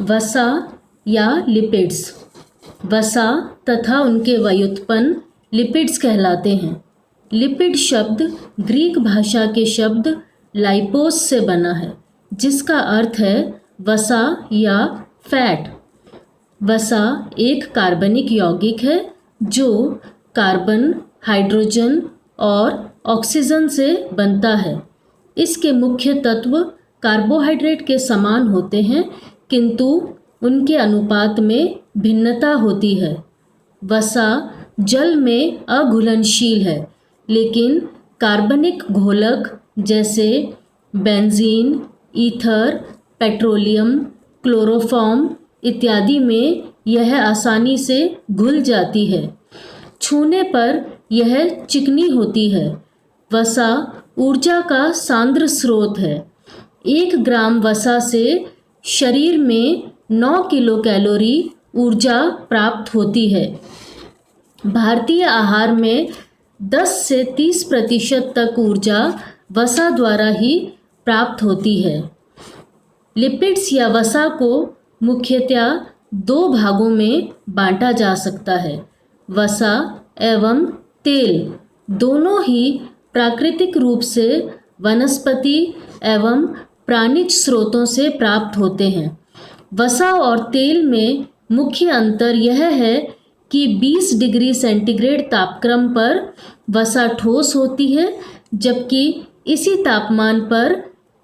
वसा या लिपिड्स। वसा तथा उनके व्युत्पन्न लिपिड्स कहलाते हैं। लिपिड शब्द ग्रीक भाषा के शब्द लाइपोस से बना है, जिसका अर्थ है वसा या फैट। वसा एक कार्बनिक यौगिक है जो कार्बन, हाइड्रोजन और ऑक्सीजन से बनता है। इसके मुख्य तत्व कार्बोहाइड्रेट के समान होते हैं, किंतु उनके अनुपात में भिन्नता होती है। वसा जल में अघुलनशील है, लेकिन कार्बनिक घोलक जैसे बेंजीन, ईथर, पेट्रोलियम, क्लोरोफॉर्म इत्यादि में यह आसानी से घुल जाती है। छूने पर यह चिकनी होती है। वसा ऊर्जा का सांद्र स्रोत है। 1 ग्राम वसा से शरीर में 9 किलो कैलोरी ऊर्जा प्राप्त होती है। भारतीय आहार में 10 से 30% तक ऊर्जा वसा द्वारा ही प्राप्त होती है। लिपिड्स या वसा को मुख्यतः 2 भागों में बांटा जा सकता है। वसा एवं तेल दोनों ही प्राकृतिक रूप से वनस्पति एवं प्राणिज स्रोतों से प्राप्त होते हैं। वसा और तेल में मुख्य अंतर यह है कि 20 डिग्री सेंटीग्रेड तापक्रम पर वसा ठोस होती है, जबकि इसी तापमान पर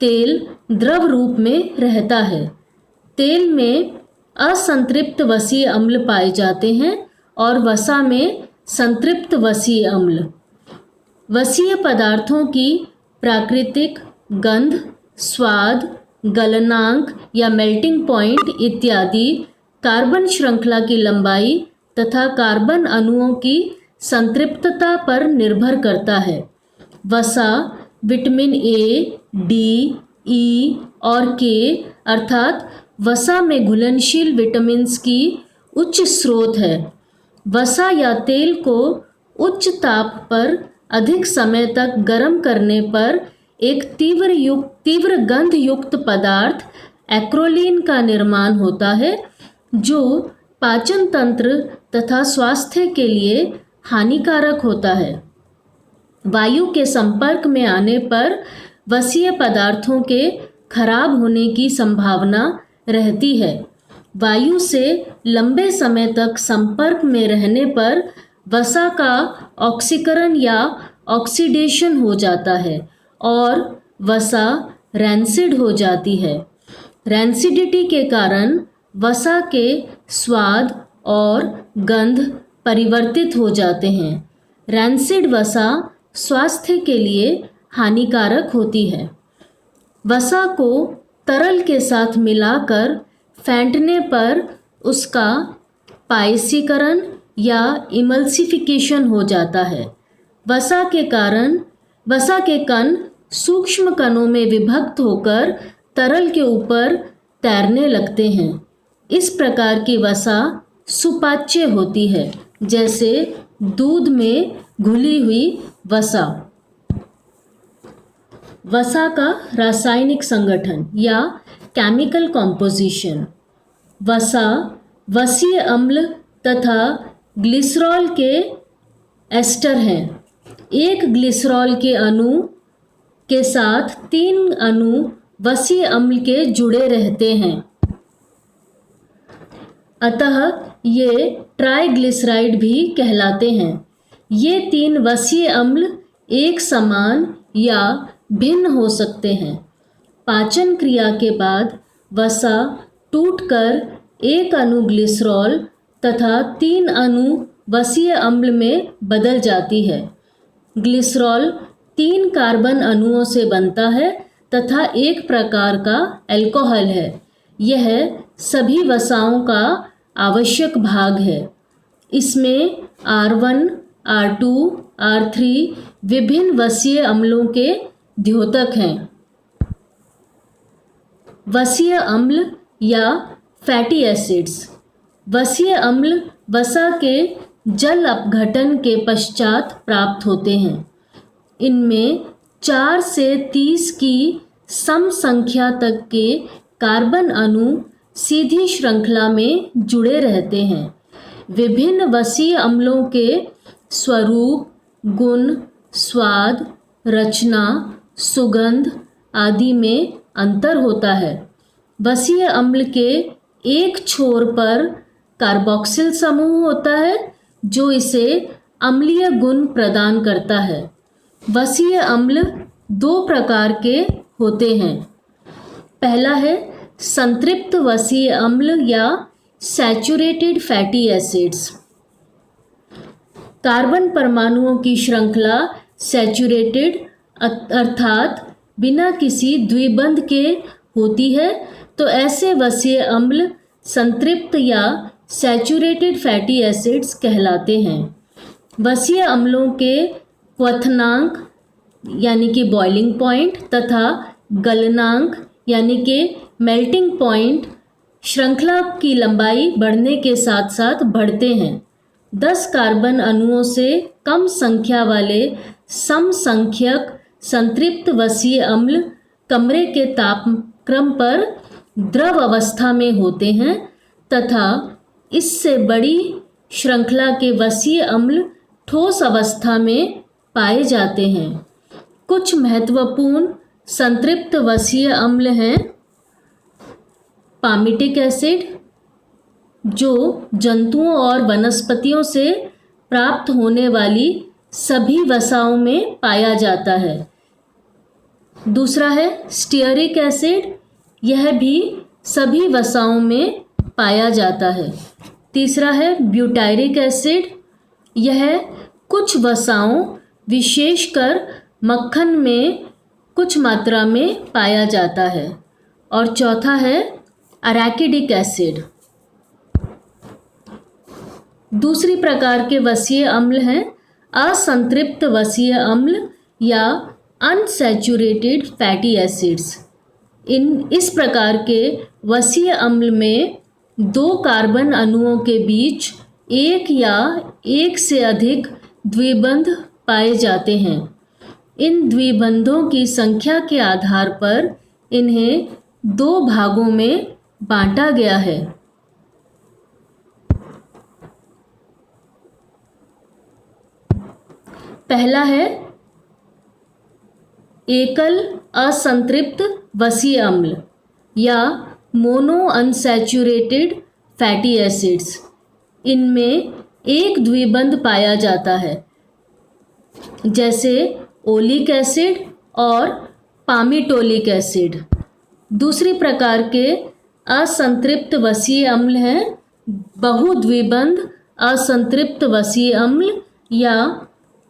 तेल द्रव रूप में रहता है। तेल में असंतृप्त वसीय अम्ल पाए जाते हैं और वसा में संतृप्त वसीय अम्ल। वसीय पदार्थों की प्राकृतिक गंध, स्वाद, गलनांक या मेल्टिंग पॉइंट इत्यादि कार्बन श्रृंखला की लंबाई तथा कार्बन अणुओं की संतृप्तता पर निर्भर करता है। वसा विटामिन ए, डी, ई और के अर्थात वसा में घुलनशील विटामिन्स की उच्च स्रोत है। वसा या तेल को उच्च ताप पर अधिक समय तक गर्म करने पर एक तीव्र गंध युक्त पदार्थ एक्रोलीन का निर्माण होता है, जो पाचन तंत्र तथा स्वास्थ्य के लिए हानिकारक होता है। वायु के संपर्क में आने पर वसीय पदार्थों के खराब होने की संभावना रहती है। वायु से लंबे समय तक संपर्क में रहने पर वसा का ऑक्सीकरण या ऑक्सीडेशन हो जाता है और वसा रैंसिड हो जाती है। रैंसिडिटी के कारण वसा के स्वाद और गंध परिवर्तित हो जाते हैं। रैंसिड वसा स्वास्थ्य के लिए हानिकारक होती है। वसा को तरल के साथ मिलाकर फेंटने पर उसका पायसीकरण या इमल्सिफिकेशन हो जाता है। वसा के कण सूक्ष्म कणों में विभक्त होकर तरल के ऊपर तैरने लगते हैं। इस प्रकार की वसा सुपाच्य होती है, जैसे दूध में घुली हुई वसा। वसा का रासायनिक संगठन या केमिकल कॉम्पोजिशन। वसा वसीय अम्ल तथा ग्लिसरॉल के एस्टर हैं। एक ग्लिसरॉल के अणु के साथ 3 अणु वसीय अम्ल के जुड़े रहते हैं, अतः ये ट्राइग्लिसराइड भी कहलाते हैं। ये 3 वसीय अम्ल एक समान या भिन्न हो सकते हैं। पाचन क्रिया के बाद वसा टूटकर 1 अणु ग्लिसरॉल तथा 3 अणु वसीय अम्ल में बदल जाती है। ग्लिसरॉल 3 कार्बन अणुओं से बनता है तथा एक प्रकार का अल्कोहल है। यह सभी वसाओं का आवश्यक भाग है। इसमें R1, R2, R3 विभिन्न वसीय अम्लों के द्योतक हैं। वसीय अम्ल या फैटी एसिड्स। वसीय अम्ल वसा के जल अपघटन के पश्चात प्राप्त होते हैं। इनमें 4 से 30 की सम संख्या तक के कार्बन अणु सीधी श्रृंखला में जुड़े रहते हैं। विभिन्न वसीय अम्लों के स्वरूप, गुण, स्वाद, रचना, सुगंध आदि में अंतर होता है। वसीय अम्ल के एक छोर पर कार्बोक्सिल समूह होता है जो इसे अम्लीय गुण प्रदान करता है। वसीय अम्ल दो प्रकार के होते हैं। पहला है संतृप्त वसीय अम्ल या सैचुरेटेड फैटी एसिड्स। कार्बन परमाणुओं की श्रृंखला सैचुरेटेड अर्थात बिना किसी द्विबंध के होती है, तो ऐसे वसीय अम्ल संतृप्त या सैचुरेटेड फैटी एसिड्स कहलाते हैं। वसीय अम्लों के क्वथनांक यानी कि बॉइलिंग पॉइंट तथा गलनांक यानी कि मेल्टिंग पॉइंट श्रृंखला की लंबाई बढ़ने के साथ साथ बढ़ते हैं। 10 कार्बन अणुओं से कम संख्या वाले समसंख्यक संतृप्त वसीय अम्ल कमरे के तापक्रम पर द्रव अवस्था में होते हैं तथा इससे बड़ी श्रृंखला के वसीय अम्ल ठोस अवस्था में पाए जाते हैं। कुछ महत्वपूर्ण संतृप्त वसीय अम्ल हैं पामिटिक एसिड, जो जंतुओं और वनस्पतियों से प्राप्त होने वाली सभी वसाओं में पाया जाता है। दूसरा है स्टीयरिक एसिड, यह भी सभी वसाओं में पाया जाता है। तीसरा है ब्यूटायरिक एसिड, यह कुछ वसाओं विशेषकर मक्खन में कुछ मात्रा में पाया जाता है। और चौथा है अराकिडिक एसिड। दूसरी प्रकार के वसीय अम्ल हैं असंतृप्त वसीय अम्ल या अनसैचुरेटेड फैटी एसिड्स। इस प्रकार के वसीय अम्ल में 2 कार्बन अणुओं के बीच एक या एक से अधिक द्विबंध पाए जाते हैं। इन द्विबंधों की संख्या के आधार पर इन्हें 2 भागों में बांटा गया है। पहला है एकल असंतृप्त वसीय अम्ल या मोनो अनसैचुरेटेड फैटी एसिड्स। इनमें एक द्विबंध पाया जाता है, जैसे ओलिक एसिड और पामिटोलिक एसिड। दूसरी प्रकार के असंतृप्त वसीय अम्ल हैं बहुद्विबंध असंतृप्त वसीय अम्ल या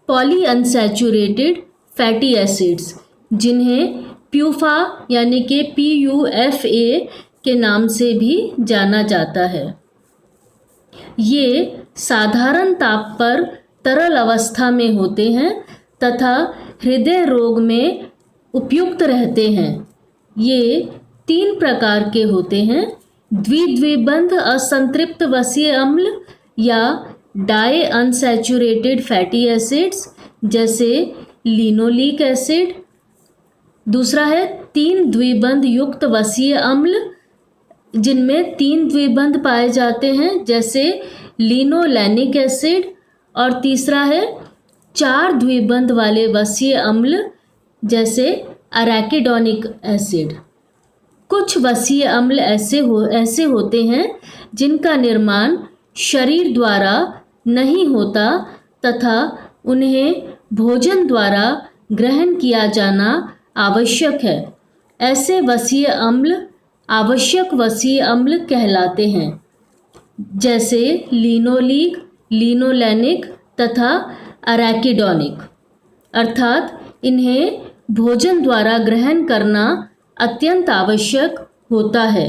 पॉली अनसैचुरेटेड फैटी एसिड्स, जिन्हें प्यूफा यानी कि PUFA के नाम से भी जाना जाता है। ये साधारण ताप पर तरल अवस्था में होते हैं तथा हृदय रोग में उपयुक्त रहते हैं। ये 3 प्रकार के होते हैं द्विद्विबंध असंतृप्त वसीय अम्ल या डाई अनसैचुरेटेड फैटी एसिड्स जैसे लिनोलिक एसिड। दूसरा है 3 द्विबंध युक्त वसीय अम्ल जिनमें 3 द्विबंध पाए जाते हैं जैसे लिनोलैनिक एसिड। और तीसरा है 4 द्विबंध वाले वसीय अम्ल जैसे अराकिडोनिक एसिड। कुछ वसीय अम्ल ऐसे होते हैं जिनका निर्माण शरीर द्वारा नहीं होता तथा उन्हें भोजन द्वारा ग्रहण किया जाना आवश्यक है। ऐसे वसीय अम्ल आवश्यक वसीय अम्ल कहलाते हैं, जैसे लिनोलिक, लिनोलैनिक तथा अराकिडोनिक। अर्थात इन्हें भोजन द्वारा ग्रहण करना अत्यंत आवश्यक होता है।